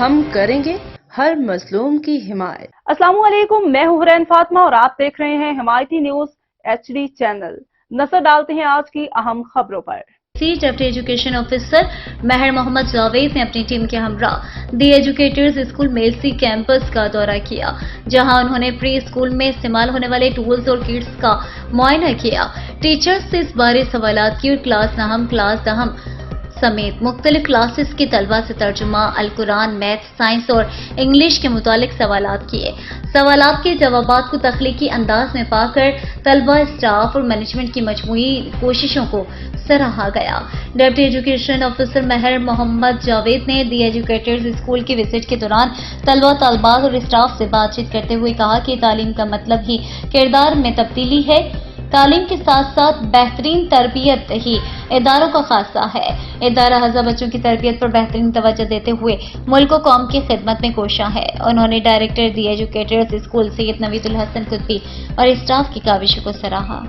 ہم کریں گے ہر مظلوم کی حمایت۔ السلام علیکم، میں ہوں حرین فاطمہ اور آپ دیکھ رہے ہیں حمایتی نیوز HD چینل۔ نظر ڈالتے ہیں آج کی اہم خبروں پر۔ ڈپٹی ایجوکیشن آفیسر مہر محمد جاوید نے اپنی ٹیم کے ہمراہ دی ایجوکیٹرز اسکول میلسی کیمپس کا دورہ کیا، جہاں انہوں نے پری اسکول میں استعمال ہونے والے ٹولز اور کٹس کا معائنہ کیا۔ ٹیچرز سے اس بارے سوالات کیے اور کلاس نہم، کلاس دہم سمیت مختلف کلاسز کے طلبہ سے ترجمہ، القرآن، میتھ، سائنس اور انگلش کے متعلق سوالات کیے۔ سوالات کے جوابات کو تخلیقی انداز میں پا کر طلبہ، اسٹاف اور مینجمنٹ کی مجموعی کوششوں کو سراہا گیا۔ ڈپٹی ایجوکیشن آفیسر مہر محمد جاوید نے دی ایجوکیٹرز اسکول کی وزٹ کے دوران طلبہ، طالبات اور اسٹاف سے بات چیت کرتے ہوئے کہا کہ تعلیم کا مطلب ہی کردار میں تبدیلی ہے۔ تعلیم کے ساتھ ساتھ بہترین تربیت ہی اداروں کا خاصہ ہے۔ ادارہ ہزار بچوں کی تربیت پر بہترین توجہ دیتے ہوئے ملک و قوم کی خدمت میں کوشاں ہے۔ انہوں نے ڈائریکٹر دی ایجوکیٹرز اسکول سید نوید الحسن قطبی اور اسٹاف کی کاوشوں کو سراہا۔